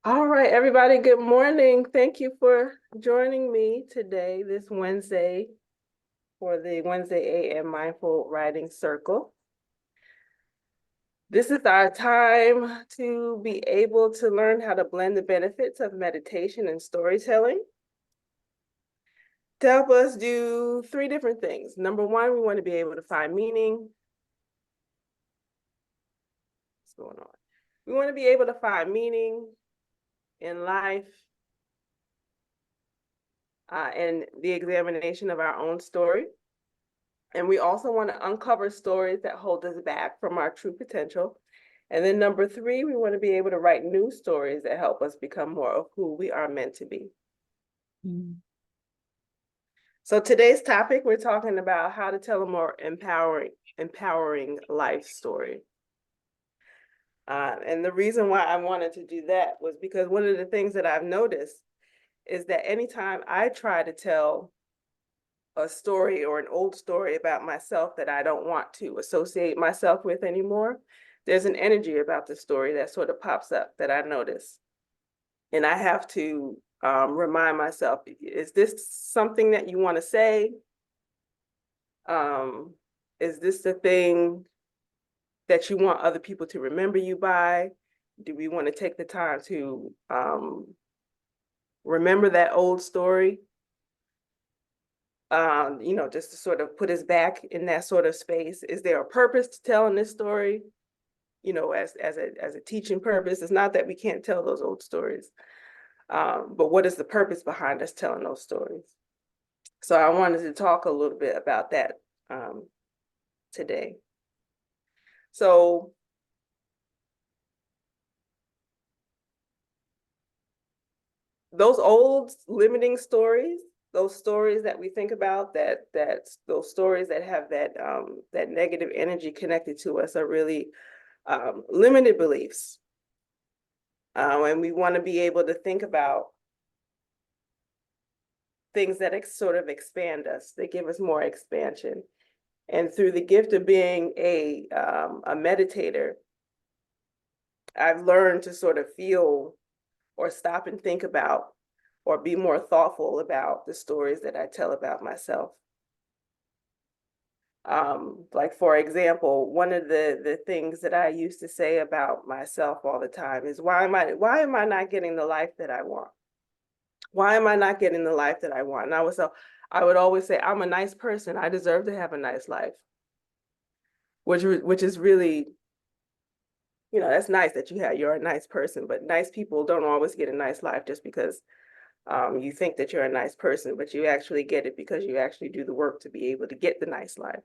All right, everybody, good morning. Thank you for joining me today, this Wednesday, for the Wednesday AM Mindful Writing Circle. This is our time to be able to learn how to blend the benefits of meditation and storytelling to help us do three different things. Number one, we want to be able to find meaning. What's going on? We want to be able to find meaning in life and the examination of our own story. And we also want to uncover stories that hold us back from our true potential. And then number three, we want to be able to write new stories that help us become more of who we are meant to be. So today's topic, we're talking about how to tell a more empowering life story. And the reason why I wanted to do that was because one of the things that I've noticed is that anytime I try to tell a story or an old story about myself that I don't want to associate myself with anymore, there's an energy about the story that sort of pops up that I notice. And I have to remind myself, is this something that you want to say? Is this the thing that you want other people to remember you by? Do we want to take the time to remember that old story? Just to sort of put us back in that sort of space. Is there a purpose to telling this story? As a teaching purpose. It's not that we can't tell those old stories, but what is the purpose behind us telling those stories? So I wanted to talk a little bit about that today. So those old limiting stories, those stories that we think about, those stories that have that negative energy connected to us are really limited beliefs. And we want to be able to think about things that sort of expand us, they give us more expansion. And through the gift of being a meditator, I've learned to sort of feel or stop and think about or be more thoughtful about the stories that I tell about myself. Like, for example, one of the things that I used to say about myself all the time is, why am I not getting the life that I want? Why am I not getting the life that I want? And I would always say, I'm a nice person. I deserve to have a nice life, which is really, that's nice that you're a nice person, but nice people don't always get a nice life just because you think that you're a nice person, but you actually get it because you actually do the work to be able to get the nice life.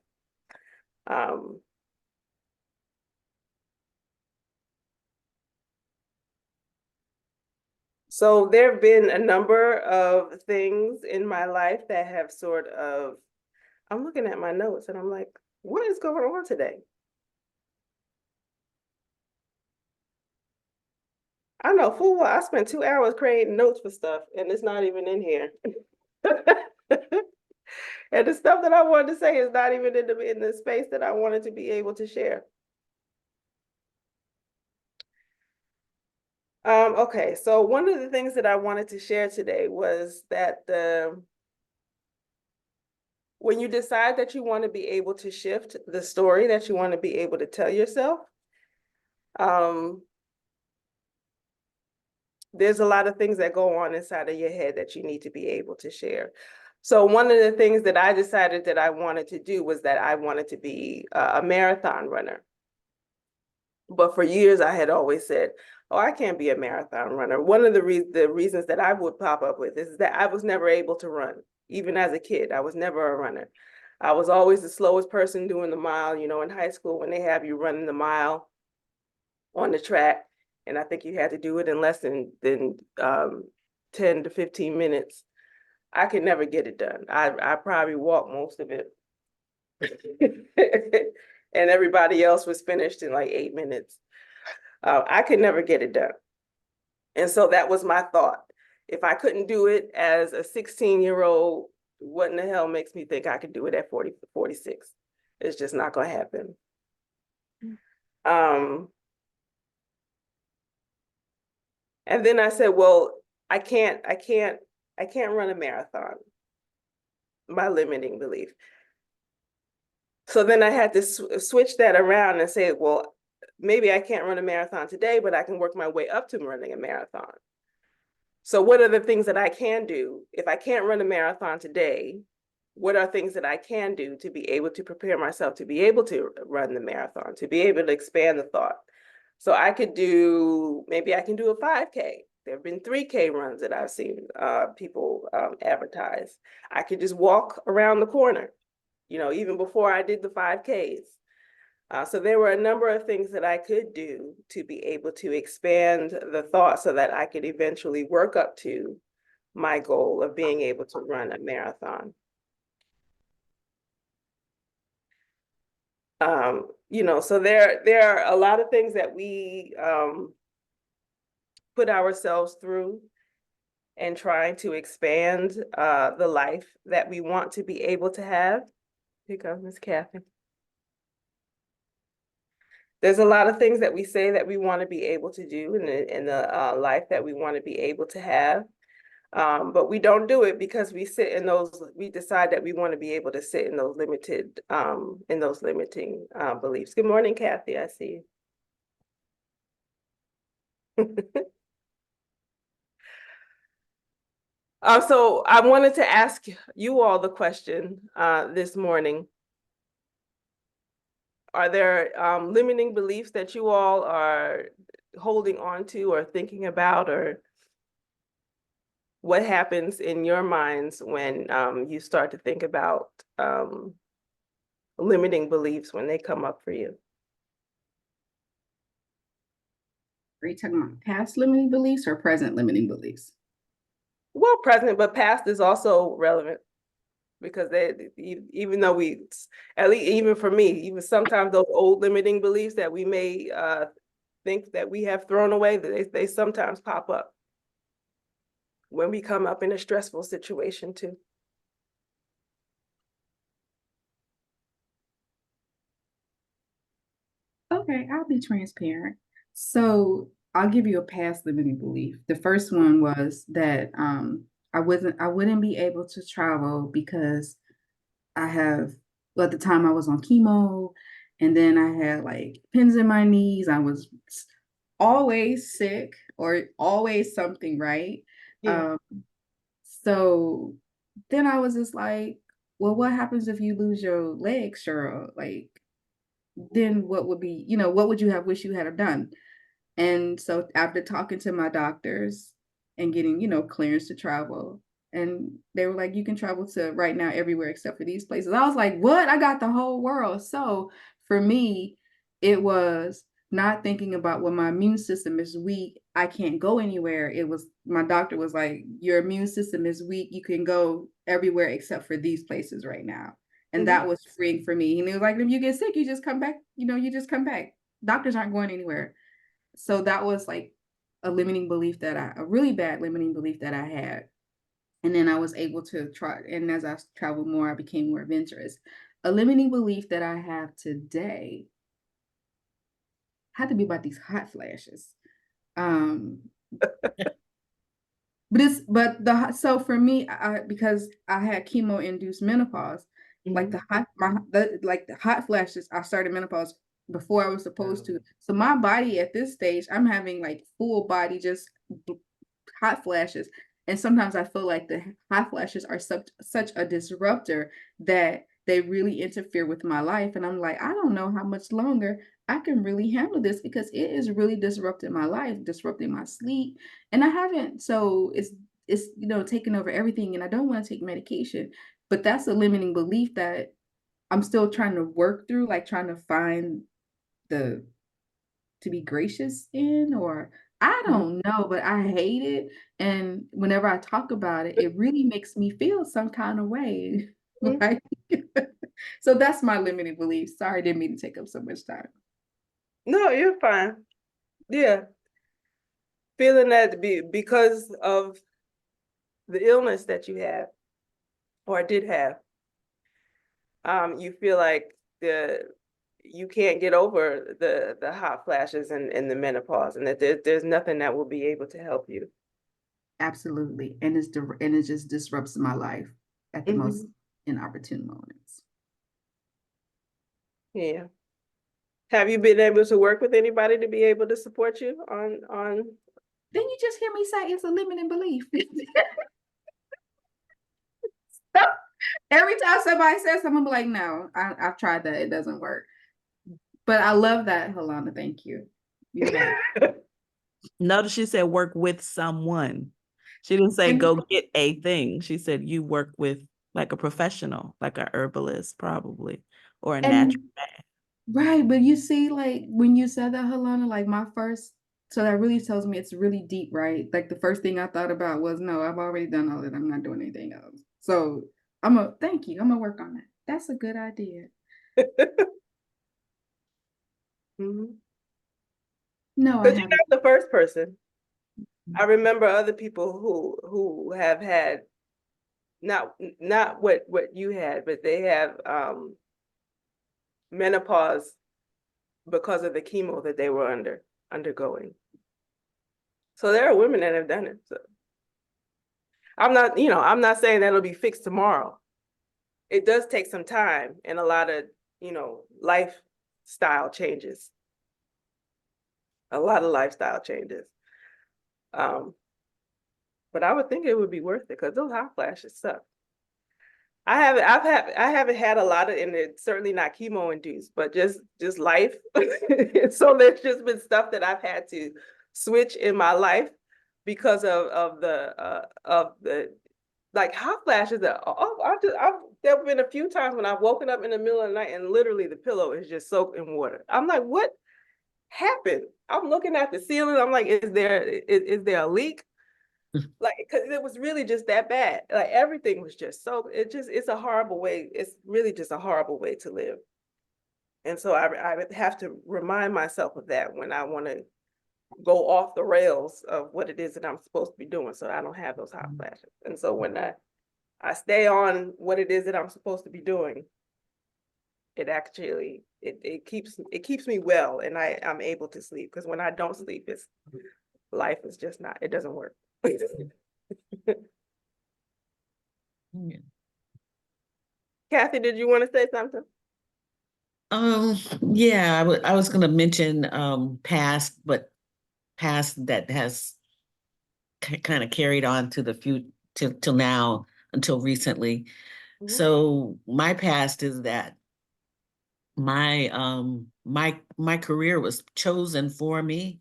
So there have been a number of things in my life that have sort of, I'm looking at my notes and I'm like, what is going on today? I know full well I spent 2 hours creating notes for stuff and it's not even in here. And the stuff that I wanted to say is not even in the space that I wanted to be able to share. Okay, so one of the things that I wanted to share today was that when you decide that you want to be able to shift the story that you want to be able to tell yourself, um, there's a lot of things that go on inside of your head that you need to be able to share. So one of the things that I decided that I wanted to do was that I wanted to be a marathon runner. But for years, I had always said, oh, I can't be a marathon runner. One of the reasons that I would pop up with is that I was never able to run. Even as a kid, I was never a runner. I was always the slowest person doing the mile. In high school, when they have you running the mile on the track, and I think you had to do it in less than 10 to 15 minutes. I could never get it done. I probably walked most of it. And everybody else was finished in like 8 minutes. I could never get it done. And so that was my thought. If I couldn't do it as a 16-year-old, what in the hell makes me think I could do it at 40, 46? It's just not going to happen. Um, And then I said, well, I can't run a marathon, my limiting belief. So then I had to switch that around and say, well, maybe I can't run a marathon today, but I can work my way up to running a marathon. So what are the things that I can do? If I can't run a marathon today, what are things that I can do to be able to prepare myself to be able to run the marathon, to be able to expand the thought? So I could do, maybe I can do a 5K. There have been 3K runs that I've seen people advertise. I could just walk around the corner, even before I did the 5Ks. So there were a number of things that I could do to be able to expand the thought so that I could eventually work up to my goal of being able to run a marathon. So there are a lot of things that we put ourselves through and trying to expand the life that we want to be able to have. Here comes Miss Kathy. There's a lot of things that we say that we want to be able to do in the life that we want to be able to have. But we don't do it because we decide that we want to be able to sit in those limiting beliefs. Good morning, Kathy, I see you. So I wanted to ask you all the question this morning. Are there limiting beliefs that you all are holding on to or thinking about, or what happens in your minds when you start to think about limiting beliefs when they come up for you? Are you talking about past limiting beliefs or present limiting beliefs? Well, present, but past is also relevant because even though at least even for me, even sometimes those old limiting beliefs that we may think that we have thrown away, they sometimes pop up when we come up in a stressful situation too. Okay, I'll be transparent. So I'll give you a past limiting belief. The first one was that I wouldn't be able to travel because at the time I was on chemo, and then I had like pins in my knees. I was always sick or always something, right? Yeah. Um, so then I was just like, well, what happens if you lose your legs, Cheryl? Like, then what would you have wished you had done? And so after talking to my doctors and getting, clearance to travel, and they were like, you can travel to right now everywhere except for these places. I was like, what? I got the whole world. So for me, it was not thinking about when my immune system is weak, I can't go anywhere. It was my doctor was like, your immune system is weak. You can go everywhere except for these places right now. And Mm-hmm. that was freeing for me. And it was like, if you get sick, you just come back, you just come back. Doctors aren't going anywhere. So that was like a really bad limiting belief that I had. And then I was able to try, and as I traveled more, I became more adventurous. A limiting belief that I have today had to be about these hot flashes. Um, so for me, because I had chemo induced menopause, like the hot flashes, I started menopause before I was supposed to. So my body at this stage, I'm having like full body just hot flashes. And sometimes I feel like the hot flashes are such a disruptor that they really interfere with my life. And I'm like, I don't know how much longer I can really handle this because it is really disrupting my life, disrupting my sleep. And I haven't, so it's taking over everything. And I don't want to take medication. But that's a limiting belief that I'm still trying to work through, like trying to find the to be gracious in, or I don't know, but I hate it. And whenever I talk about it, it really makes me feel some kind of way. Mm-hmm. Like, so that's my limiting belief. Sorry, I didn't mean to take up so much time. No, you're fine. Yeah. Feeling that because of the illness that you have or did have, you feel like you can't get over the hot flashes and the menopause, and that there's nothing that will be able to help you. Absolutely. And and it just disrupts my life at the most inopportune moments. Yeah. Have you been able to work with anybody to be able to support you on? Then you just hear me say it's a limiting belief. Every time somebody says something, I'm like, no, I've tried that. It doesn't work. But I love that, Halona. Thank you. You're right. Notice she said work with someone. She didn't say go get a thing. She said you work with like a professional, like a herbalist probably, or a natural man. Right, but you see, like when you said that, Halona, like so that really tells me it's really deep, right? Like the first thing I thought about was, no, I've already done all that. I'm not doing anything else. So thank you. I'm gonna work on that. That's a good idea. No, I Because you're haven't. not the first person. I remember other people who have had not what you had, but they have menopause because of the chemo that they were undergoing. So there are women that have done it. So I'm not saying that'll be fixed tomorrow. It does take some time and a lot of, lifestyle changes. A lot of lifestyle changes. But I would think it would be worth it because those hot flashes suck. I haven't had a lot of, and it's certainly not chemo induced, but just life. So there's just been stuff that I've had to switch in my life because of the like hot flashes. There have been a few times when I've woken up in the middle of the night and literally the pillow is just soaked in water. I'm like, what happened? I'm looking at the ceiling. I'm like, is there a leak? Like, because it was really just that bad. Like everything was just so, it's a horrible way. It's really just a horrible way to live. And so I would have to remind myself of that when I want to go off the rails of what it is that I'm supposed to be doing, so I don't have those hot flashes. And so when I stay on what it is that I'm supposed to be doing, it actually it keeps me well, and I'm able to sleep, because when I don't sleep, life is just not, it doesn't work. Yeah. Kathy, did you want to say something? Yeah, I was gonna mention past that has kind of carried on to the future till now until recently. So my past is that my career was chosen for me.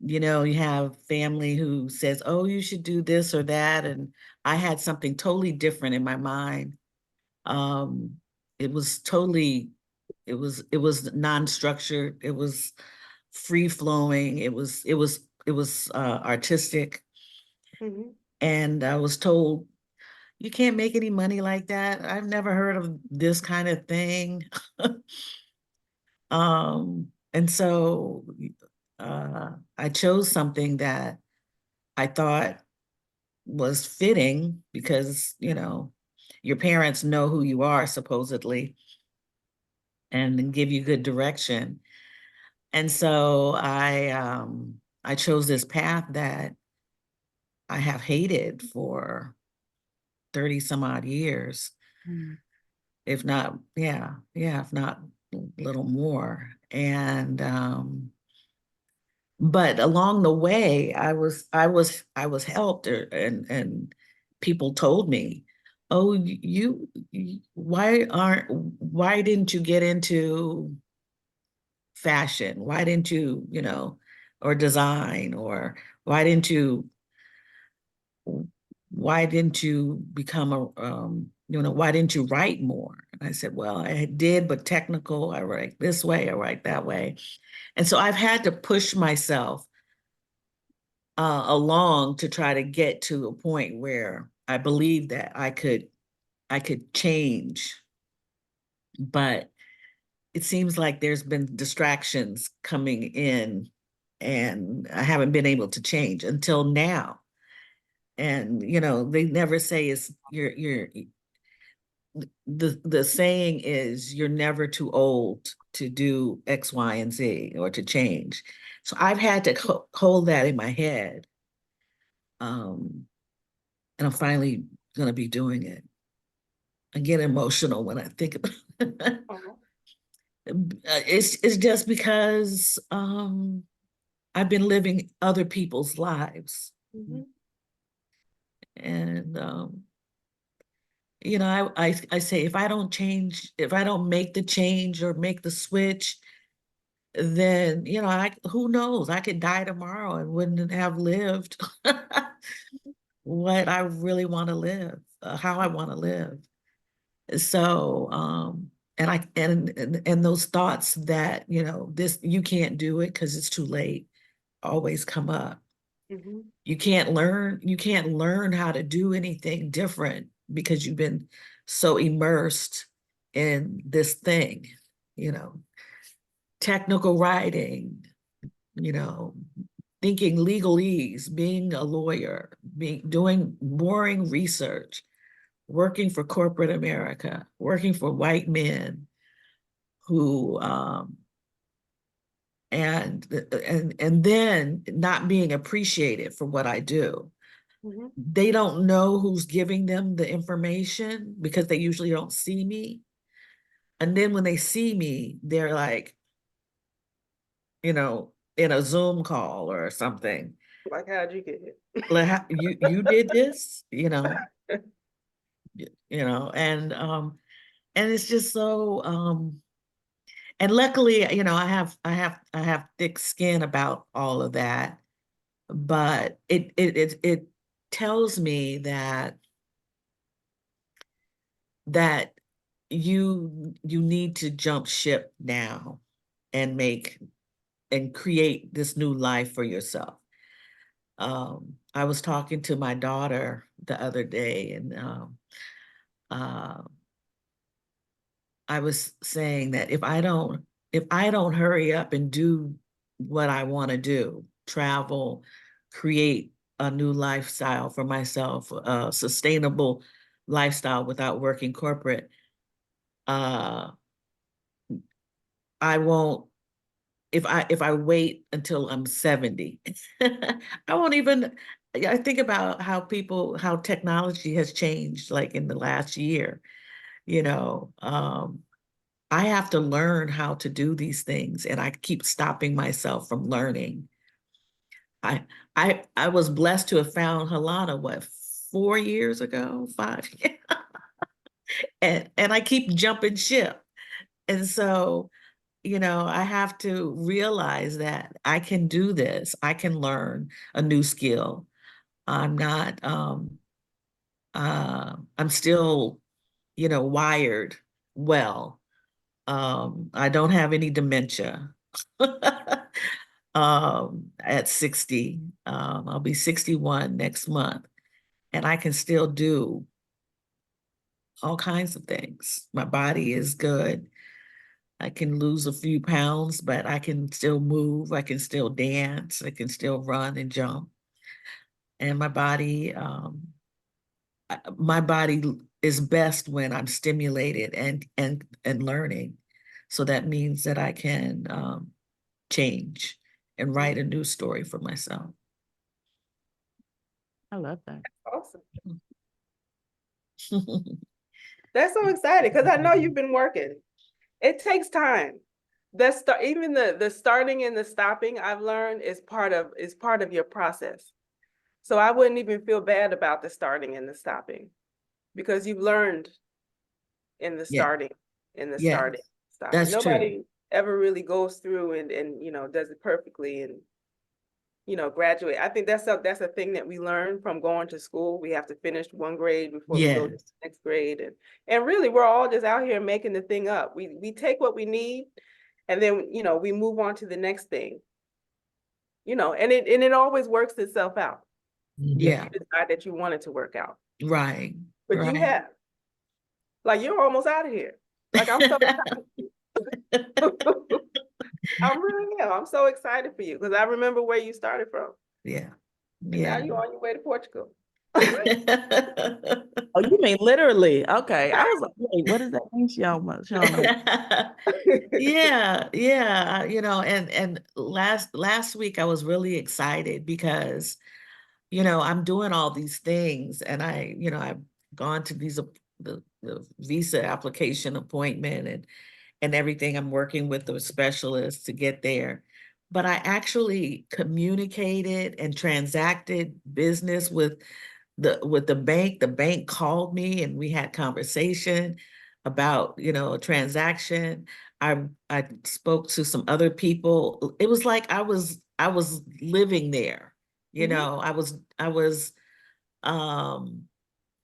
You know, you have family who says, oh, you should do this or that, and I had something totally different in my mind. It was totally, it was non-structured, it was free flowing, it was artistic. And I was told, you can't make any money like that. I've never heard of this kind of thing. And so I chose something that I thought was fitting because, you know, your parents know who you are supposedly and give you good direction. And so I chose this path that I have hated for 30 some odd years. If not, if not a little more. And but along the way, I was helped, and people told me, oh, why didn't you get into fashion? Why didn't you, or design, or why didn't you become why didn't you write more? And I said, well, I did, but technical, I write this way, I write that way. And so I've had to push myself along to try to get to a point where I believe that I could change. But it seems like there's been distractions coming in, and I haven't been able to change until now. And they never say is you're the saying is you're never too old to do X, Y, and Z or to change. So I've had to hold that in my head. And I'm finally gonna be doing it. I get emotional when I think about it. It's just because I've been living other people's lives. And you know, I say if I don't change, if I don't make the change or make the switch, then you know, who knows? I could die tomorrow and wouldn't have lived what I really want to live, how I want to live. So and those thoughts that, you know, this, you can't do it because it's too late, always come up. You can't learn how to do anything different because you've been so immersed in this thing, you know, technical writing, you know, thinking legalese, being a lawyer, doing boring research, working for corporate America, working for white men who and then not being appreciated for what I do. They don't know who's giving them the information because they usually don't see me. And then when they see me, they're like, you know, in a Zoom call or something. Like, how'd you get here? Like, you did this, you know, and it's just so and luckily, you know, I have thick skin about all of that, but it tells me that you need to jump ship now and create this new life for yourself. I was talking to my daughter the other day, and uh, I was saying that if I don't hurry up and do what I want to do, travel, create a new lifestyle for myself, a sustainable lifestyle without working corporate, uh, I won't, if I wait until I'm 70, I won't even, I think about how technology has changed like in the last year, you know, I have to learn how to do these things, and I keep stopping myself from learning. I I was blessed to have found Halona, what, 4 years ago, 5, and I keep jumping ship. And so, you know, I have to realize that I can do this. I can learn a new skill. I'm not I'm still, you know, wired well. I don't have any dementia. At 60, I'll be 61 next month, and I can still do all kinds of things. My body is good. I can lose a few pounds, but I can still move. I can still dance. I can still run and jump. And my body is best when I'm stimulated and learning. So that means that I can change and write a new story for myself. I love that. Awesome. That's so exciting because I know you've been working. It takes time. Even the starting and the stopping, I've learned, is part of your process. So I wouldn't even feel bad about the starting and the stopping, because you've learned in the Yeah, starting, yeah, stopping. that's true. Nobody ever really goes through and you know, does it perfectly and, you know, graduate. I think that's a thing that we learn from going to school. We have to finish one grade before we go to the Yes, next grade, and really we're all just out here making the thing up. We take what we need, and then, you know, we move on to the next thing. You know, and it always works itself out if yeah, you decide that you want it to work out. right, But you right. have, like, you're almost out of here. Like, I'm so I really am. I'm so excited for you because I remember where you started from, Yeah, and now yeah. you're on your way to Portugal. Oh, you mean literally? Okay. I was like, wait, what does that mean? She almost, Yeah, yeah, and last week I was really excited because I'm doing all these things, and I've gone to the visa application appointment and everything. I'm working with the specialist to get there. But I actually communicated and transacted business with the bank. The bank called me and we had conversation about, a transaction. I spoke to some other people. It was like I was living there. Mhm. I was um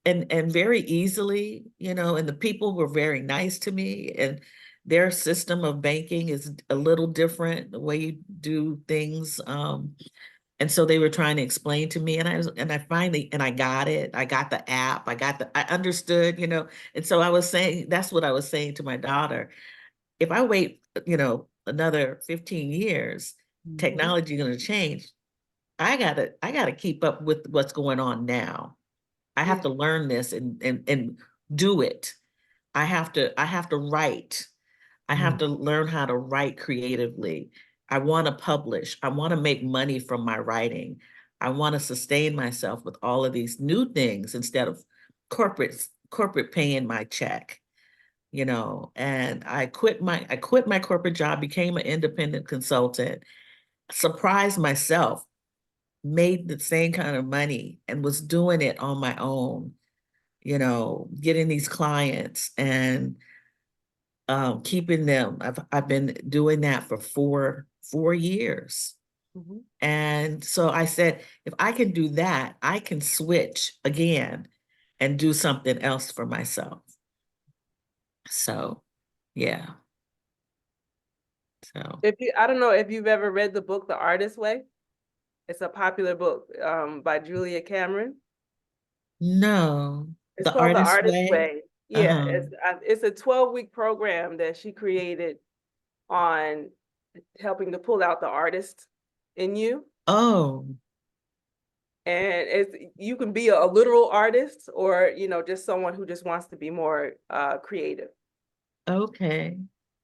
and very easily, and the people were very nice to me, and their system of banking is a little different, the way you do things. And so they were trying to explain to me, and I finally, and I got it. I got the app. I understood, and so that's what I was saying to my daughter. If I wait, another 15 years, technology going to change. I gotta keep up with what's going on now. I have Yeah. to learn this and do it. I have to write. I have to learn how to write creatively. I want to publish. I want to make money from my writing. I want to sustain myself with all of these new things instead of corporate paying my check, and I quit my corporate job, became an independent consultant, surprised myself, made the same kind of money and was doing it on my own, getting these clients and keeping them. I've been doing that for four years. Mhm. And so I said, if I can do that, I can switch again and do something else for myself. So, yeah. So, I don't know if you've ever read the book The Artist Way. It's a popular book by Julia Cameron. no, It's the called The artist Artist way. Way. Yeah, Uh-huh. it's a 12-week program that she created on helping to pull out the artist in you. Oh, And you can be a literal artist, or just someone who just wants to be more creative. okay.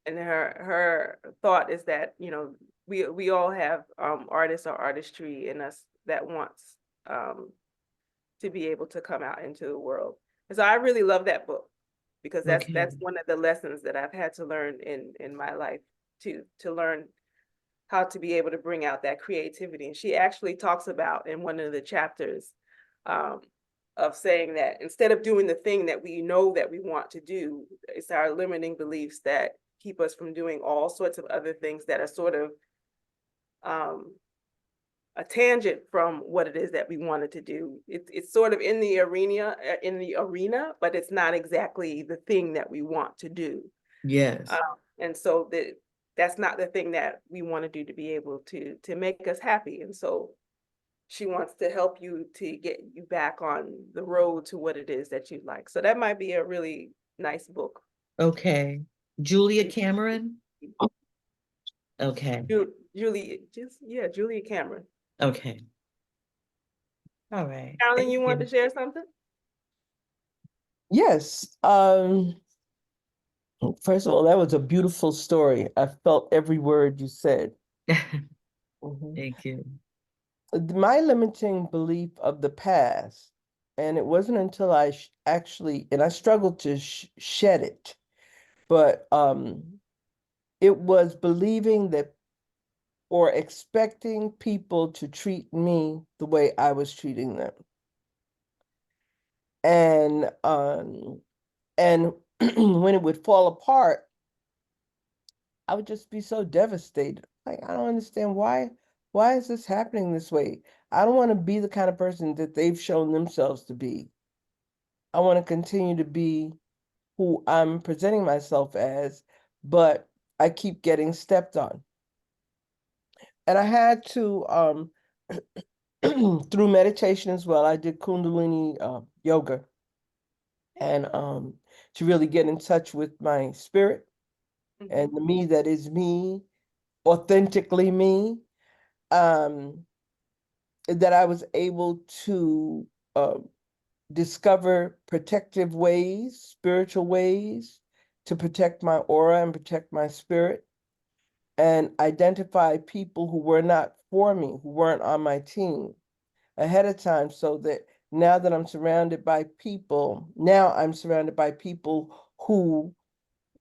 And her thought is that we all have artists or artistry in us that wants um, to be able to come out into the world. And so I really love that book because Okay. that's one of the lessons that I've had to learn in my life, to learn how to be able to bring out that creativity. And she actually talks about in one of the chapters um, of saying that instead of doing the thing that we know that we want to do, it's our limiting beliefs that keep us from doing all sorts of other things that are sort of um, a tangent from what it is that we wanted to do. It's sort of in the arena, but it's not exactly the thing that we want to do. Yes. And so that's not the thing that we want to do to be able to make us happy. And so she wants to help you to get you back on the road to what it is that you like. So that might be a really nice book. Okay. Julia Cameron? Okay. Julia Cameron. Okay. All right. Carolyn, Thank you want to you. share something? Yes. First of all, that was a beautiful story. I felt every word you said. Mhm. Thank you. My limiting belief of the past, and it wasn't until I actually, and I struggled to shed it, but it was believing that or expecting people to treat me the way I was treating them. And when it would fall apart, I would just be so devastated. Like, I don't understand why is this happening this way? I don't want to be the kind of person that they've shown themselves to be. I want to continue to be who I'm presenting myself as, but I keep getting stepped on. And I had to through meditation as well. I did Kundalini yoga, and to really get in touch with my spirit and the me that is me, authentically me. That I was able to discover protective ways, spiritual ways to protect my aura and protect my spirit, and identify people who were not for me, who weren't on my team ahead of time, so that now that I'm surrounded by people, now I'm surrounded by people who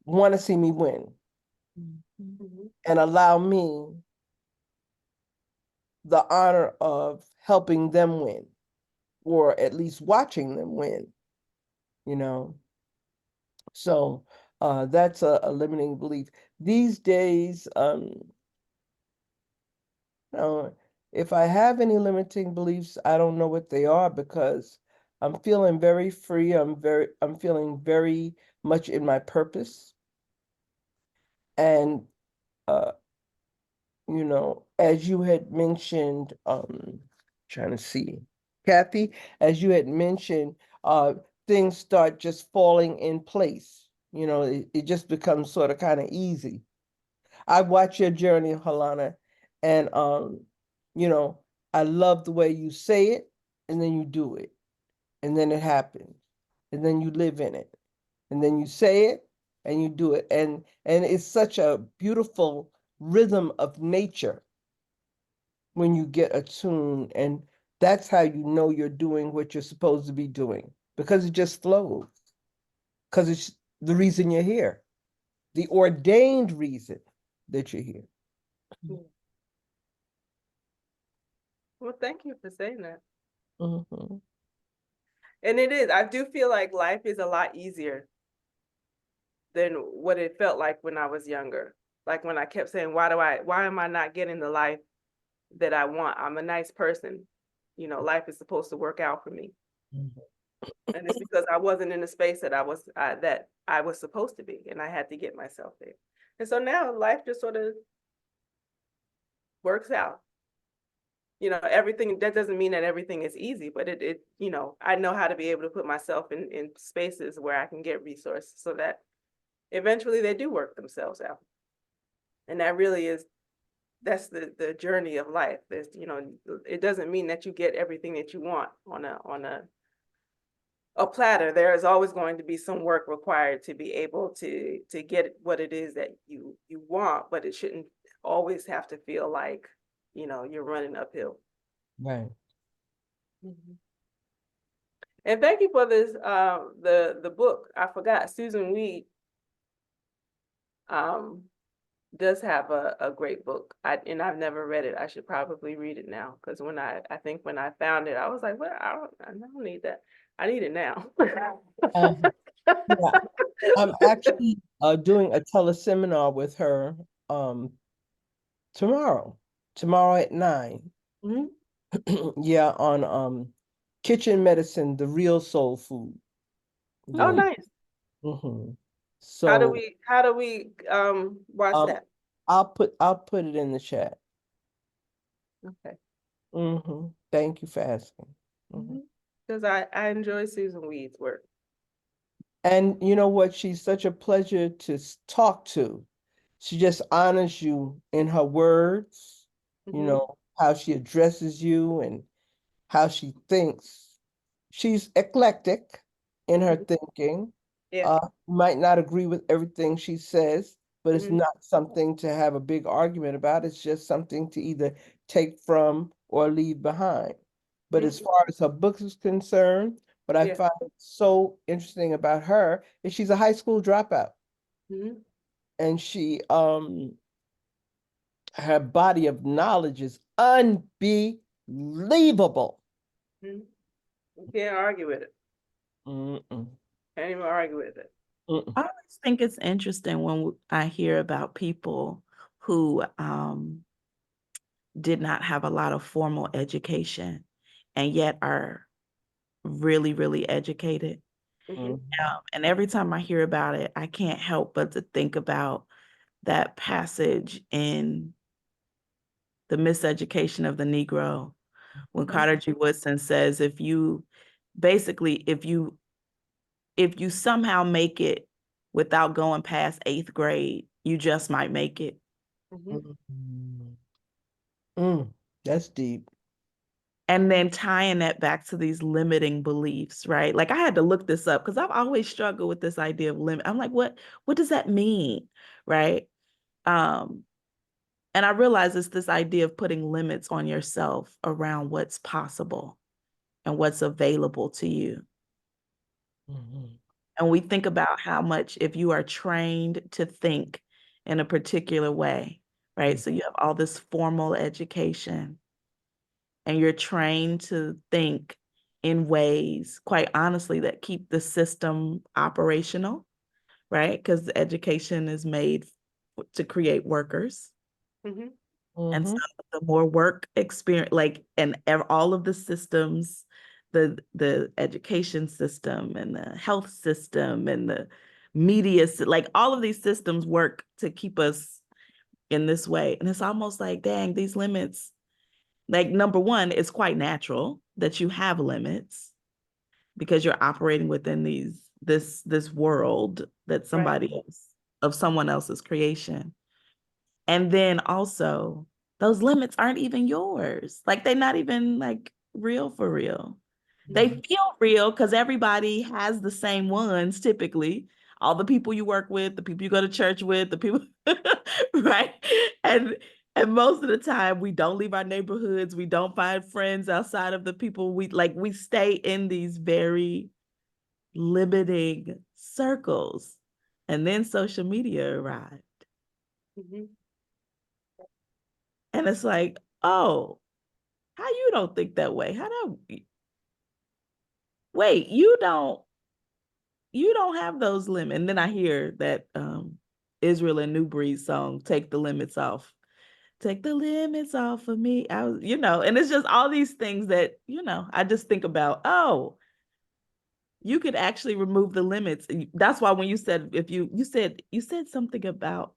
want to see me win and allow me the honor of helping them win, or at least watching them win, you know. So that's a limiting belief. These days, if I have any limiting beliefs, I don't know what they are, because I'm feeling very free. I'm feeling very much in my purpose. And as you had mentioned, trying to see, Kathy, as you had mentioned, things start just falling in place. It just becomes sort of kind of easy. I watch your journey, Halona, and I love the way you say it, and then you do it, and then it happens, and then you live in it, and then you say it, and you do it, and it's such a beautiful rhythm of nature when you get attuned, and that's how you know you're doing what you're supposed to be doing, because it just flows, because it's the reason you're here, the ordained reason that you're here. Well, thank you for saying that. Mm-hmm. And it is. I do feel like life is a lot easier than what it felt like when I was younger. Like when I kept saying, why am I not getting the life that I want? I'm a nice person. Life is supposed to work out for me. And it's because I wasn't in the space that I was supposed to be, and I had to get myself there. And so now life just sort of works out. Everything, that doesn't mean that everything is easy, but I know how to be able to put myself in spaces where I can get resources so that eventually they do work themselves out. And that really is, that's the journey of life. It doesn't mean that you get everything that you want on a platter. There is always going to be some work required to be able to get what it is that you want, but it shouldn't always have to feel like you're running uphill. Right. And thank you for this the book. I forgot Susan Weed does have a great book. And I've never read it. I should probably read it now, because I think when I found it, I was like, well, I don't need that. I need it now. Yeah, I'm actually doing a teleseminar with her tomorrow at 9. Yeah, on kitchen medicine, the real soul food. Oh, Yeah. nice. So How do we watch that? I'll put it in the chat. Okay. Thank you for asking. Because I enjoy Susan Weed's work. And you know what? She's such a pleasure to talk to. She just honors you in her words, how she addresses you and how she thinks. She's eclectic in her thinking. Yeah. Might not agree with everything she says, but it's not something to have a big argument about. It's just something to either take from or leave behind. But as far as her books is concerned, what I find so interesting about her is she's a high school dropout. And she her body of knowledge is unbelievable. You can't argue with it. Can't even argue with it. I always think it's interesting when I hear about people who did not have a lot of formal education and yet are really, really educated. And every time I hear about it, I can't help but to think about that passage in The Miseducation of the Negro, when Carter G. Woodson says, if you somehow make it without going past 8th grade, you just might make it. That's deep. And then tying that back to these limiting beliefs, right? Like I had to look this up because I've always struggled with this idea of limit. I'm like, what does that mean? Right. Um, and I realize it's this idea of putting limits on yourself around what's possible and what's available to you. Mhm. And we think about how much if you are trained to think in a particular way, right? So you have all this formal education and you're trained to think in ways, quite honestly, that keep the system operational, right? Because education is made to create workers. Mhm. And so Mhm. the more work experience, like, and all of the systems, the education system and the health system and the media, like all of these systems work to keep us in this way. And it's almost like, dang, these limits, like number one, it's quite natural that you have limits because you're operating within this world that Right. somebody else, of someone else's creation. And then also, those limits aren't even yours. Like they're not even like real for real. They Mhm. feel real because everybody has the same ones typically. All the people you work with, the people you go to church with, the people, right? And and most of the time we don't leave our neighborhoods. We don't find friends outside of the people we stay in these very limiting circles. And then social media arrived. Mhm. And it's like, oh, how you don't think that way? Wait, you don't have those limits. And then I hear that Israel and New Breed song, Take the Limits Off. Take the limits off of me. And it's just all these things that, I just think about, oh, you could actually remove the limits. That's why when you said if you said something about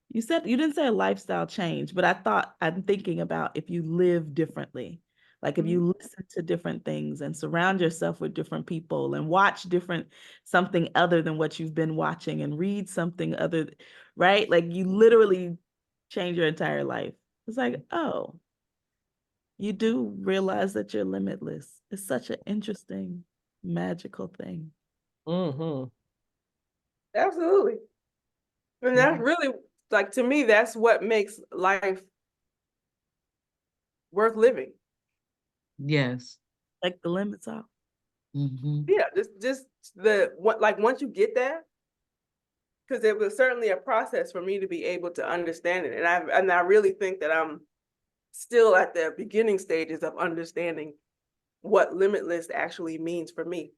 you didn't say a lifestyle change, but I'm thinking about if you live differently, like if Mhm. you listen to different things and surround yourself with different people and watch something other than what you've been watching and read something other, right? Like you literally change your entire life. It's like, oh, you do realize that you're limitless. It's such an interesting, magical thing. Mhm. Absolutely. And that's Mhm. really, like, to me, that's what makes life worth living. Yes. Like the limits off. Hmm. Yeah, just once you get that, because it was certainly a process for me to be able to understand it. And I really think that I'm still at the beginning stages of understanding what limitless actually means for me.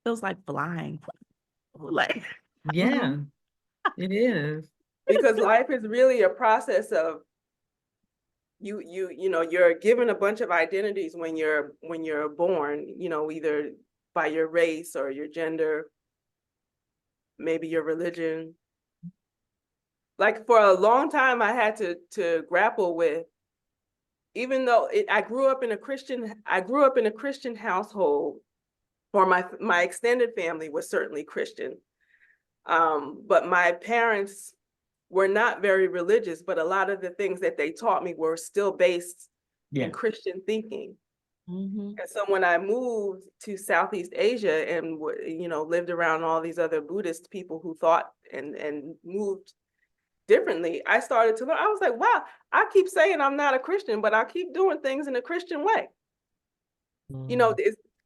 Feels like flying. Like, Yeah, it is. Because life is really a process of you're given a bunch of identities when you're born, either by your race or your gender, maybe your religion. Like for a long time I had to grapple with, even though I grew up in a Christian household, or my extended family was certainly Christian. But my parents were not very religious, but a lot of the things that they taught me were still based in Yeah. Christian thinking. mhm. And so when I moved to Southeast Asia and lived around all these other Buddhist people who thought and moved differently, I started to learn. I was like, wow, I keep saying I'm not a Christian, but I keep doing things in a Christian way. Mhm.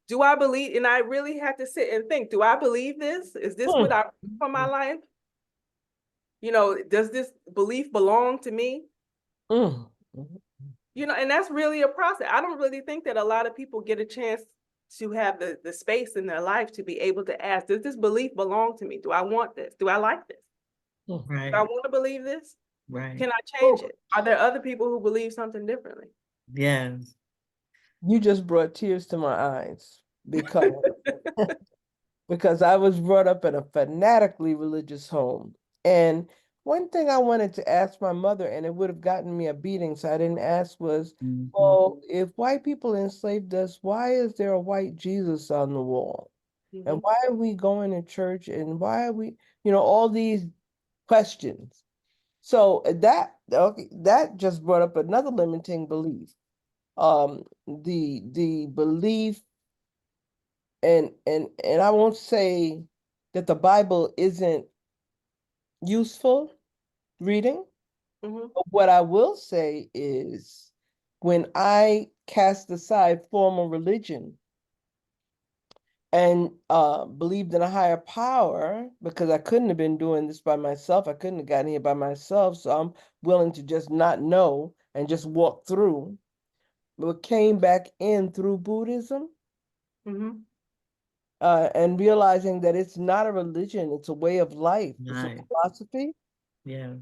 Do I believe? And I really had to sit and think, do I believe this? Is this what Mm. I want for my life? Does this belief belong to me? Mm. And that's really a process. I don't really think that a lot of people get a chance to have the space in their life to be able to ask, does this belief belong to me? Do I want this? Do I like this? Mm. Do I Right. want to believe this? Right. Can I change it? Are there other people who believe something differently? Yes. You just brought tears to my eyes because I was brought up in a fanatically religious home. And one thing I wanted to ask my mother, and it would have gotten me a beating, so I didn't ask, was, Hmm. well, if white people enslaved us, why is there a white Jesus on the wall? And Mhm. why are we going to church? And why are we, all these questions. So that just brought up another limiting belief. the belief, and I won't say that the Bible isn't useful reading. Mhm. But what I will say is, when I cast aside formal religion and believed in a higher power, because I couldn't have been doing this by myself, I couldn't have gotten here by myself, so I'm willing to just not know and just walk through. But came back in through Buddhism, Mhm. and realizing that it's not a religion, it's a way of life, it's a Right. philosophy. Yeah.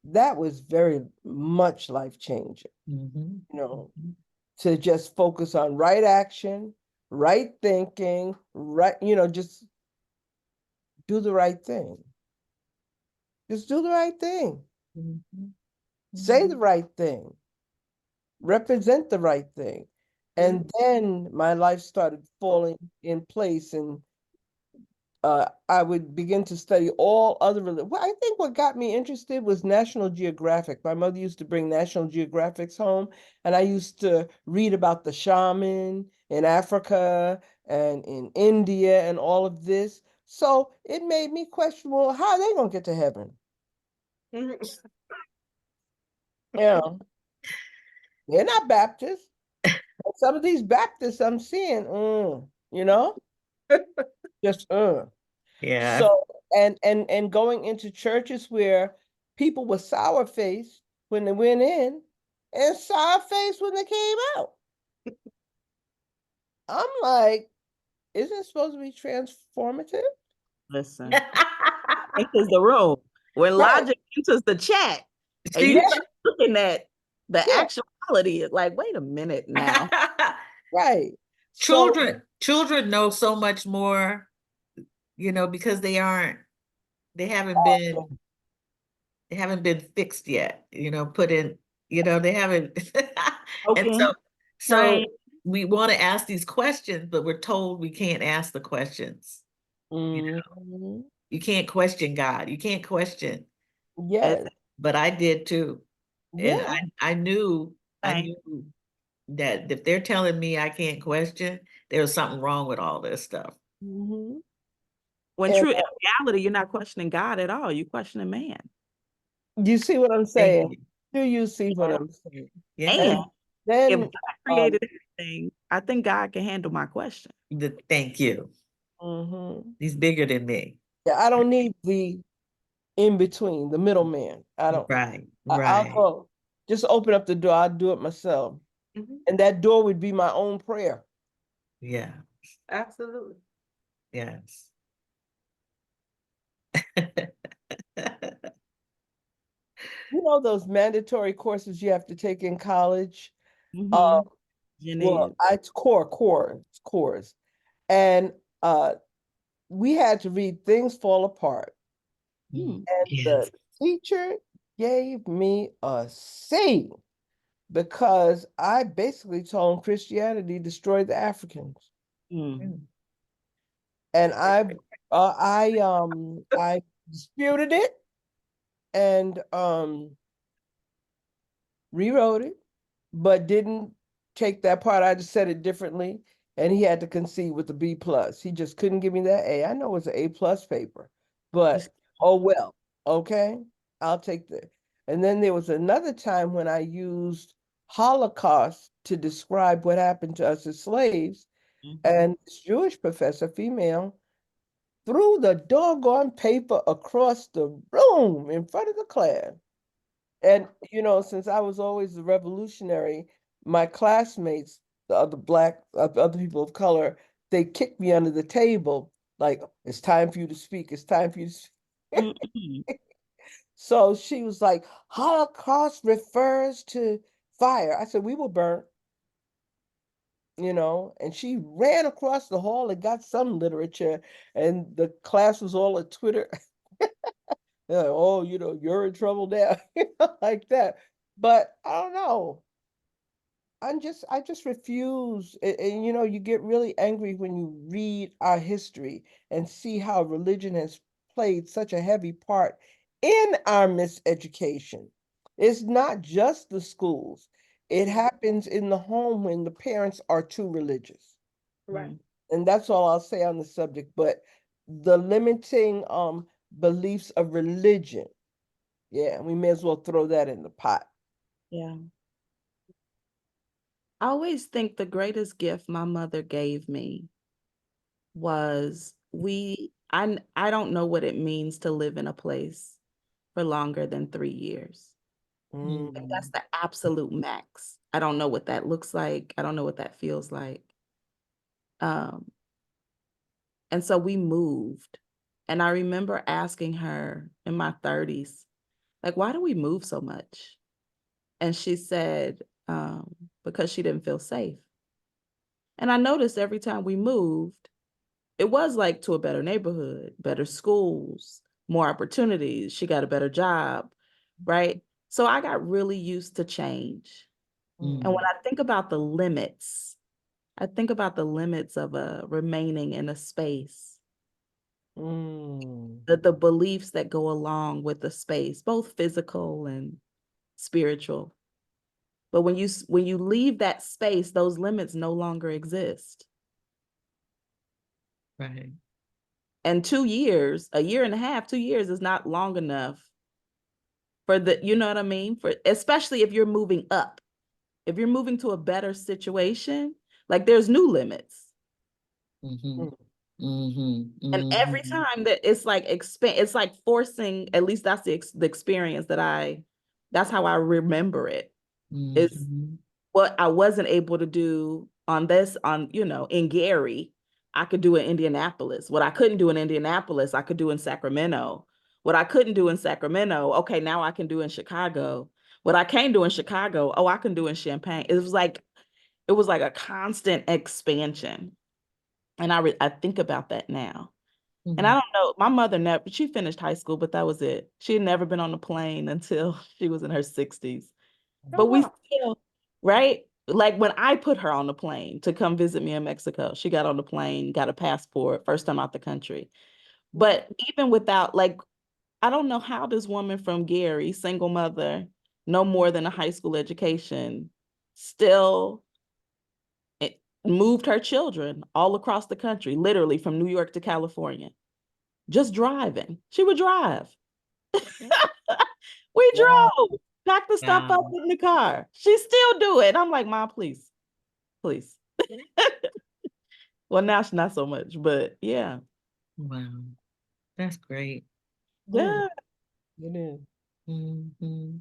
That was very much life changing, Mhm. you know, Mhm. to just focus on right action, right thinking, right, just do the right thing. Just do the right thing. Mhm. Say the Mhm. right thing. Represent the right thing. And then my life started falling in place, and I would begin to study all other religions. Well, I think what got me interested was National Geographic. My mother used to bring National Geographics home, and I used to read about the shaman in Africa and in India and all of this. So it made me question, well, how are they going to get to heaven? Mhm. Yeah, they're not Baptists. And some of these Baptists I'm seeing, just Yeah. So, and going into churches where people were sour faced when they went in and sour faced when they came out. I'm like, isn't it supposed to be transformative? Listen, enters the room. When Right. logic enters the chat and you See? Yeah, start looking at the yeah, actuality, it's like, wait a minute now. right. So, Children know so much more, because they haven't been they haven't been fixed yet, put in, they haven't. And Okay. so we want to ask these questions, but we're told we can't ask the questions. mhm, You can't question God. You can't question, yes, but I did too. And yeah, I knew that if they're telling me I can't question, there was something wrong with all this stuff. mhm. When And true in reality, you're not questioning God at all. You're questioning man. you see what I'm Thank saying? you. Do you see what I'm saying? Yeah. And And if then, God um, created everything, I think God can handle my question. Thank you. mhm. He's bigger than me. Yeah, I don't need the in between, the middleman. I don't, Right. I'll Right. go. Just open up the door. I'll do it myself. Mhm. And that door would be my own prayer. Yeah. Absolutely. Yes. You know those mandatory courses you have to take in college? Uh, Mm-hmm. well, Genius. it's it's cores. And we had to read Things Fall Apart. Hmm. And the Yes. teacher gave me a C because I basically told him Christianity destroyed the Africans. Hmm. And I disputed it and rewrote it, but didn't take that part. I just said it differently, and he had to concede with the B plus. He just couldn't give me that A. I know it's an A plus paper, but Just oh well. Okay, I'll take that. And then there was another time when I used Holocaust to describe what happened to us as slaves, mhm. and this Jewish professor, female, threw the doggone paper across the room in front of the class. And, since I was always the revolutionary, my classmates, the other people of color, they kicked me under the table, like, it's time for you to speak. It's time for you to speak. Mhm. So she was like, Holocaust refers to fire. I said, we were burnt, and she ran across the hall and got some literature, and the class was all at Twitter. They're like, oh, you're in trouble now, like that. But I don't know. I just refuse. And, you get really angry when you read our history and see how religion has played such a heavy part in our miseducation. It's not just the schools. It happens in the home when the parents are too religious. Right. And that's all I'll say on the subject. But the limiting beliefs of religion, yeah, we may as well throw that in the pot. Yeah. I always think the greatest gift my mother gave me was I don't know what it means to live in a place for longer than 3 years. Like, that's Mm. the absolute max. I don't know what that looks like. I don't know what that feels like. And so we moved. And I remember asking her in my 30s, like, why do we move so much? And she said, because she didn't feel safe. And I noticed every time we moved, it was like to a better neighborhood, better schools, more opportunities. She got a better job, right? So I got really used to change. And when I think about the limits, I think about the limits of remaining in a space, Mm. the beliefs that go along with the space, both physical and spiritual. But when you leave that space, those limits no longer exist. Right. And 2 years, a year and a half, 2 years is not long enough for you know what I mean? For especially if you're moving up, if you're moving to a better situation, like there's new limits. Mm-hmm. Mm. Mm-hmm. And every Mm-hmm. time that it's like it's like forcing, at least that's the experience that's how I remember it, is Mm-hmm. what I wasn't able to do in Gary, I could do in Indianapolis. What I couldn't do in Indianapolis, I could do in Sacramento. What I couldn't do in Sacramento, okay, now I can do in Chicago. What I can't do in Chicago, oh, I can do in Champaign. It was like a constant expansion. And I think about that now. And I don't know, my mother she finished high school, but that was it. She had never been on a plane until she was in her 60s. Oh, But we wow. still, right? Like when I put her on the plane to come visit me in Mexico, she got on the plane, got a passport, first time out the country. But even without, like, I don't know how this woman from Gary, single mother, no more than a high school education, still moved her children all across the country, literally from New York to California, just driving. She would drive. We Wow. drove, packed the stuff up Wow. in the car. She still do it. I'm like, Mom, please, please. Well, now she's not so much, but yeah. Wow. That's great. Yeah. It is. Mm-hmm.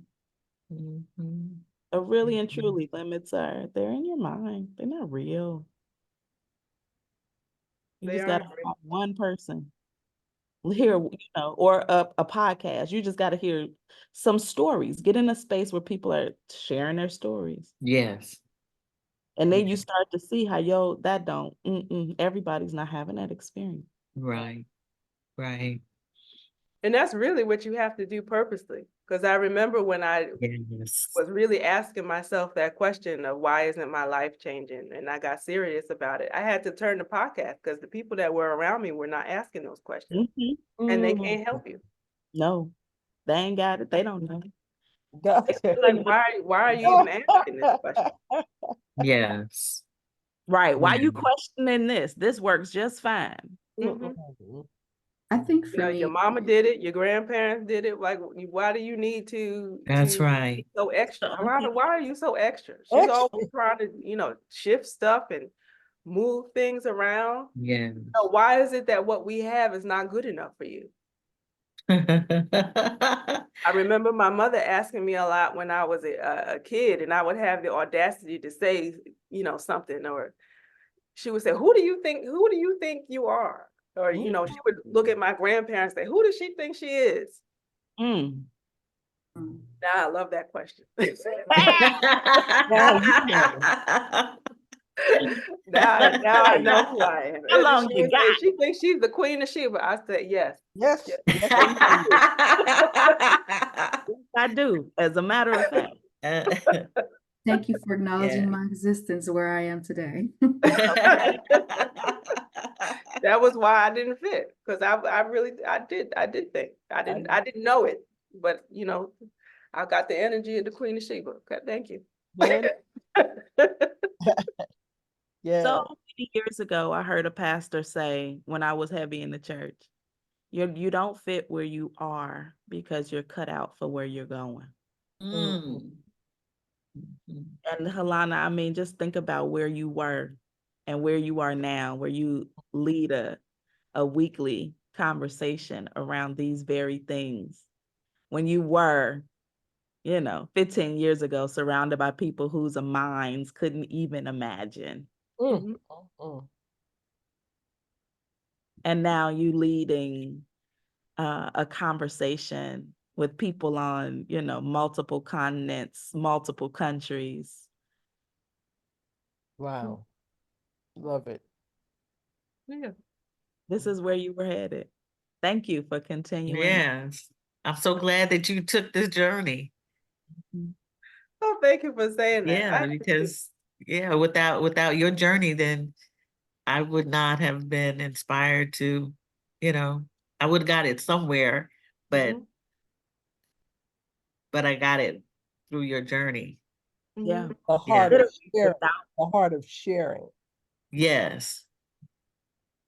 Mm-hmm. Really and truly, limits they're in your mind. They're not real. You They just gotta aren't. have one person hear, or a podcast. You just gotta hear some stories. Get in a space where people are sharing their stories. Yes. And then Yeah. you start to see how, everybody's not having that experience. Right. Right. And that's really what you have to do purposely. Because I remember when I Yes. was really asking myself that question of why isn't my life changing? And I got serious about it. I had to turn the podcast because the people that were around me were not asking those questions. And they can't help you. No, they ain't got it. They don't know. Gotcha. Like, why are you even asking this question? Yes. Right. Why you Yeah. questioning this? This works just fine. Mhm. I think You for know, your me, mama did it, your grandparents did it. Like, why do you need to That's be right. so extra? Why are you so extra? She's Extra. always trying to, shift stuff and move things around. Yeah. So why is it that what we have is not good enough for you? I remember my mother asking me a lot when I was a kid, and I would have the audacity to say, something, or she would say, who do you think you are? Or, she would look at my grandparents and say, who does she think she is? Mm. Now I love that question. Now you know. Now I know who I am. How And long she you would say, got? she thinks she's the queen of Sheba. I said, yes. Yes, Yes, yes, yes, you I do. do. I do, as a matter of fact. thank you for acknowledging Yeah. my existence where I am today. That was why I didn't fit, because I did think I didn't know it, but I got the energy of the Queen of Sheba. Okay, thank you. man. Yeah. So many years ago, I heard a pastor say when I was heavy in the church, you don't fit where you are because you're cut out for where you're going. Mm. Mhm. And Halana, I mean, just think about where you were and where you are now, where you lead a weekly conversation around these very things. When you were, 15 years ago, surrounded by people whose minds couldn't even imagine. Mm, mm. And now you leading a conversation with people on, multiple continents, multiple countries. Wow. Love it. Yeah. This is where you were headed. Thank you for continuing. Yes. I'm so glad that you took this journey. Oh, thank you for saying that. Yeah, because without your journey, then I would not have been inspired to, I would have got it somewhere, but Mhm, but I got it through your journey. Yeah. mhm. The Yeah. heart of Literally sharing. without, The heart of sharing. Yes.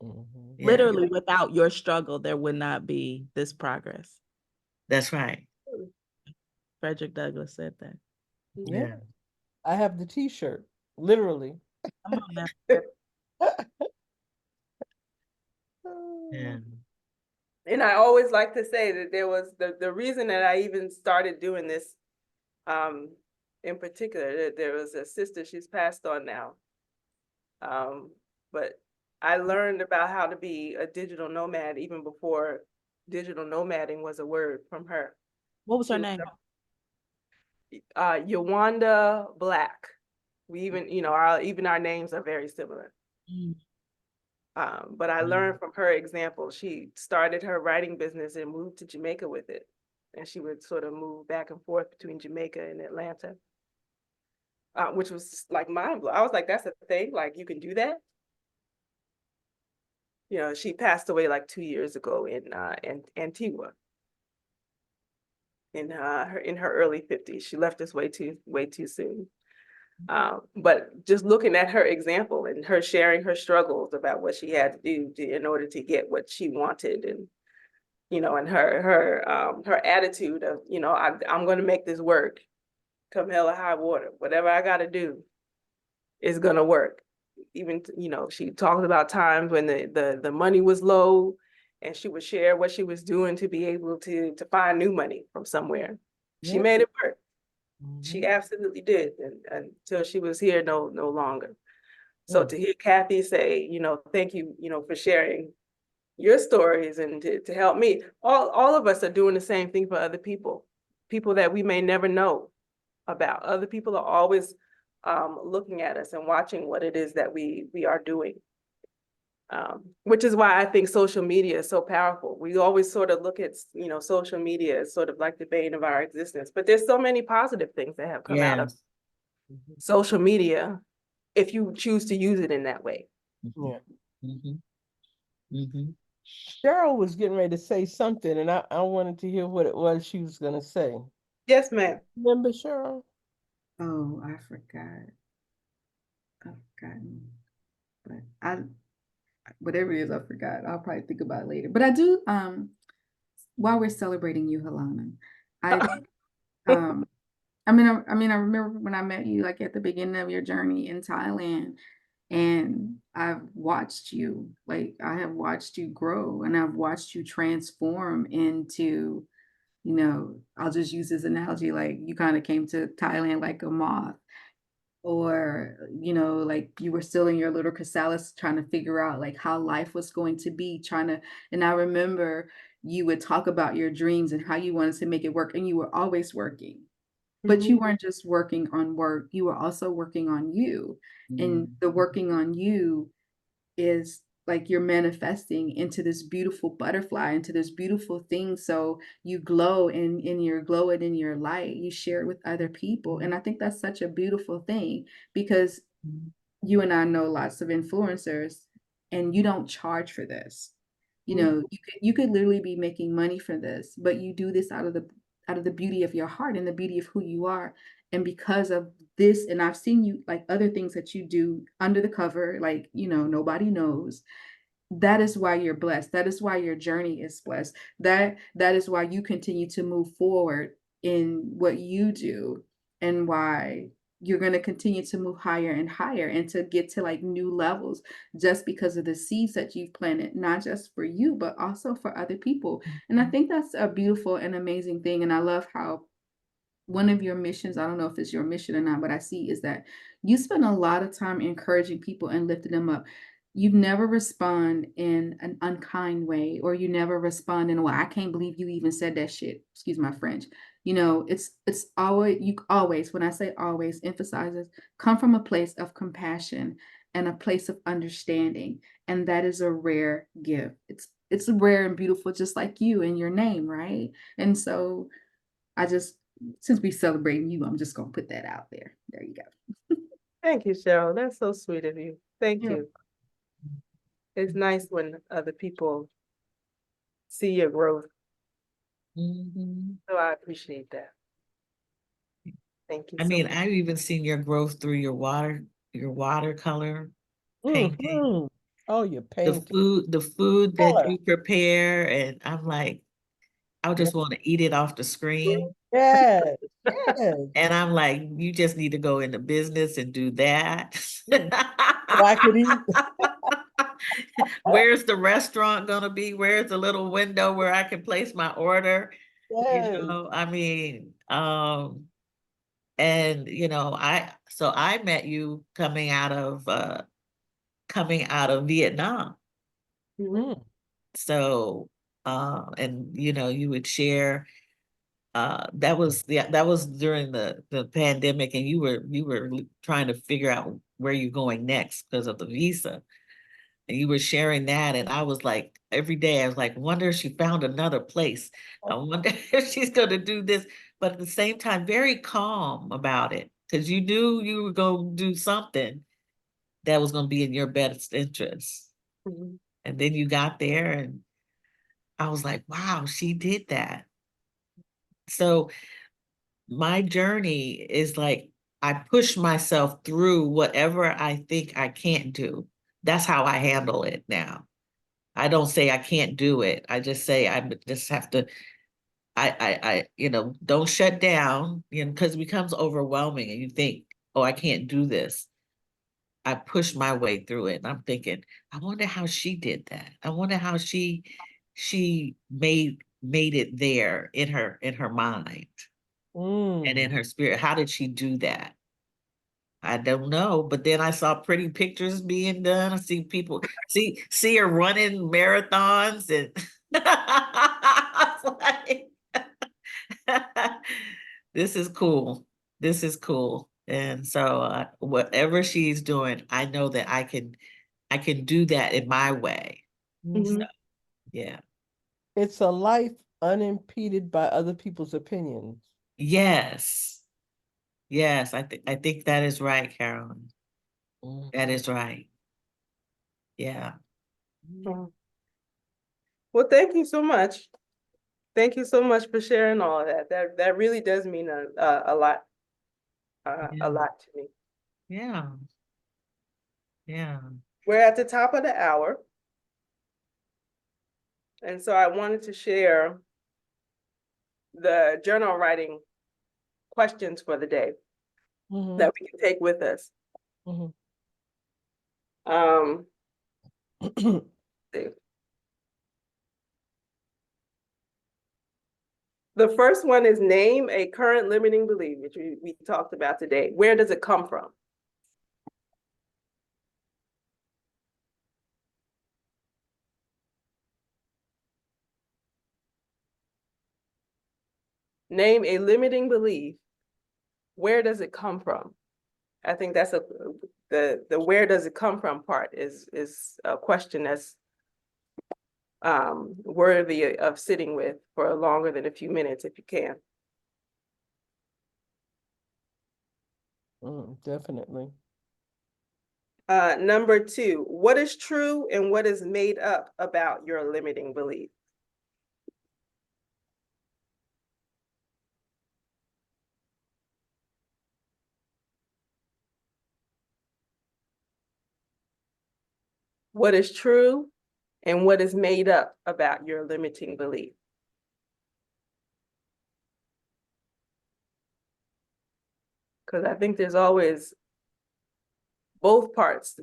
Mhm. Yeah. literally without your struggle, there would not be this progress. That's right. Frederick Douglass said that. Yeah. I have the T-shirt, literally. Come on now. Yeah. And I always like to say that there was the reason that I even started doing this, in particular, that there was a sister, she's passed on now. But I learned about how to be a digital nomad even before digital nomading was a word from her. What was her She was name? Yawanda Black. We even, our names are very similar. Mm. But I learned from her example. She started her writing business and moved to Jamaica with it. And she would sort of move back and forth between Jamaica and Atlanta, which was like mind blowing. I was like, that's a thing, like you can do that. She passed away like 2 years ago in Antigua in her early 50s. She left us way too soon. But just looking at her example and her sharing her struggles about what she had to do in order to get what she wanted, and and her attitude of, I'm going to make this work, come hell or high water, whatever I got to do is going to work. Even she talked about times when the money was low, and she would share what she was doing to be able to find new money from somewhere. She Yep. made it work. She Mhm. absolutely did, and until she was here no longer. So Mm. to hear Kathy say, thank you, for sharing your stories and to help me. All of us are doing the same thing for other people that we may never know about. Other people are always looking at us and watching what it is that we are doing. Which is why I think social media is so powerful. We always sort of look at, social media as sort of like the bane of our existence, but there's so many positive things that have come out of Yes. social media if you choose to use it in that way. Yeah. Mm-hmm. Mm-hmm. Cheryl was getting ready to say something, and I wanted to hear what it was she was going to say. Yes, ma'am. Remember, Cheryl? Oh, I forgot. I've forgotten. But whatever it is, I forgot. I'll probably think about it later. But I do, while we're celebrating you, Halona, I remember when I met you, like at the beginning of your journey in Thailand, and I've watched you, like I have watched you grow, and I've watched you transform into, I'll just use this analogy, like you kind of came to Thailand like a moth, or like you were still in your little chrysalis trying to figure out like how life was going to be, and I remember you would talk about your dreams and how you wanted to make it work, and you were always working, but you weren't just working on work, you were also working on you. And the working on you is like you're manifesting into this beautiful butterfly, into this beautiful thing. So you glow in your glow and in your light, you share it with other people. And I think that's such a beautiful thing, because you and I know lots of influencers, and you don't charge for this. You could literally be making money for this, but you do this out out of the beauty of your heart and the beauty of who you are. And because of this, and I've seen you like other things that you do under the cover, like, you know, nobody knows. That is why you're blessed. That is why your journey is blessed. That is why you continue to move forward in what you do, and why you're going to continue to move higher and higher and to get to like new levels, just because of the seeds that you've planted, not just for you, but also for other people. And I think that's a beautiful and amazing thing. And I love how one of your missions, I don't know if it's your mission or not, but I see is that you spend a lot of time encouraging people and lifting them up. You never respond in an unkind way, or you never respond in, well, I can't believe you even said that shit. Excuse my French. You know, it's always, you always, when I say always, emphasizes come from a place of compassion and a place of understanding. And that is a rare gift. It's rare and beautiful, just like you and your name, right? And so I just, since we celebrating you, I'm just gonna put that out there. There you go. Thank you, Cheryl. That's so sweet of you. Thank Yeah. you. It's nice when other people see your growth. Mhm. So I appreciate that. Thank you I so mean, much. I've even seen your growth through your watercolor painting, Mhm. Oh, you're the painting. food that Color. you prepare, and I'm like, I Yeah. just want to eat it off the screen. Yes. Yes. And I'm like, you just need to go into business and do that. Mm. So I could eat. Where's the restaurant gonna be? Where's the little window where I can place my order? You Yes. know, I mean, and you know, I met you coming out of Vietnam. Mm. So and you know, you would share that was during the pandemic, and you were trying to figure out where you're going next because of the visa. And you were sharing that, and I was like, every day I was like, wonder if she found another place. I wonder if she's gonna do this, but at the same time, very calm about it, because you knew you were gonna do something that was gonna be in your best interest. Mhm. And then you got there, and I was like, wow, she did that. So my journey is like, I push myself through whatever I think I can't do. That's how I handle it now. I don't say I can't do it. I just say I just have to, you know, don't shut down, you know, because it becomes overwhelming and you think, oh, I can't do this. I push my way through it. And I'm thinking, I wonder how she did that. I wonder how she made it there in her mind and in Mm. her spirit. How did she do that? I don't know, but then I saw pretty pictures being done. I see people see her running marathons, and I was like, this is cool. This is cool. And so whatever she's doing, I know that I can do that in my way. So Mhm. yeah. It's a life unimpeded by other people's opinions. Yes. Yes, I think that is right, Carolyn. Mm. That is right. Yeah. Mhm. Well, thank you so much. Thank you so much for sharing all of that. That really does mean a lot, Yeah. a lot to me. Yeah. Yeah. We're at the top of the hour, and so I wanted to share the journal writing questions for the day Mhm. that we can take with us. Mhm. Um, see. The first one is name a current limiting belief, which we talked about today. Where does it come from? Name a limiting belief. Where does it come from? I think that's the where does it come from part is a question that's worthy of sitting with for longer than a few minutes if you can. Definitely. Number two, what is true and what is made up about your limiting belief? what is true, and what is made up about your limiting belief. Because I think there's always both parts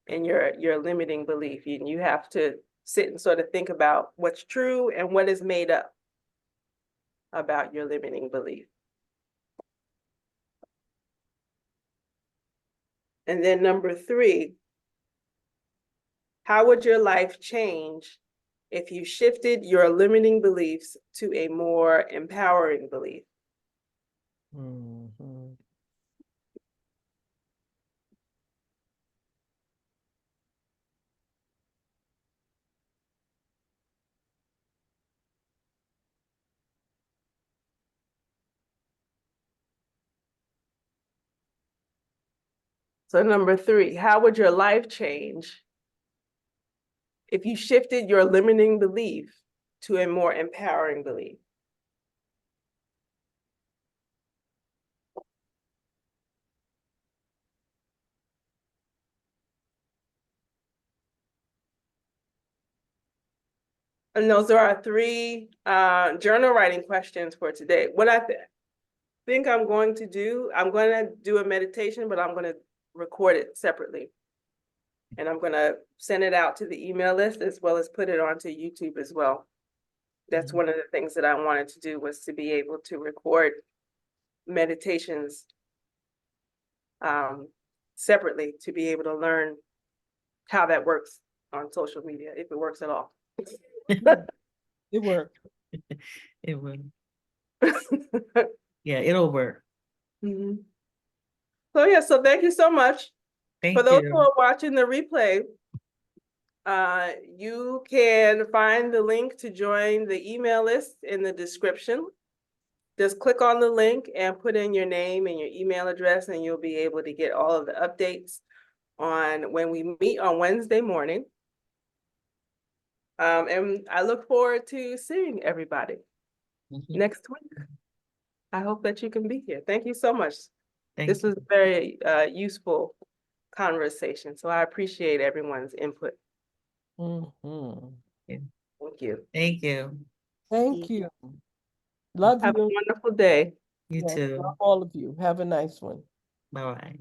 in your limiting belief. You have to sit and sort of think about what's true and what is made up about your limiting belief. And then number 3, how would your life change if you shifted your limiting beliefs to a more empowering belief? Mhm. So number 3, how would your life change if you shifted your limiting belief to a more empowering belief? And those are our 3 journal writing questions for today. What I think I'm going to do, I'm going to do a meditation, but I'm going to record it separately. And I'm going to send it out to the email list as well as put it onto YouTube as well. That's one of the things that I wanted to do, was to be able to record meditations separately, to be able to learn how that works on social media, if it works at all. It worked. It would. Yeah, it'll work. Mhm. So yeah, so thank you so much. Thank For those you. who are watching the replay, you can find the link to join the email list in the description. Just click on the link and put in your name and your email address, and you'll be able to get all of the updates on when we meet on Wednesday morning. And I look forward to seeing everybody Mhm. next week. I hope that you can be here. Thank you so much. Thank This you. was a very useful conversation, so I appreciate everyone's input. Mhm. Thank you. Thank you. Thank you. Love Have a you. wonderful day. You Yes, too. love all of you. Have a nice one. Bye-bye.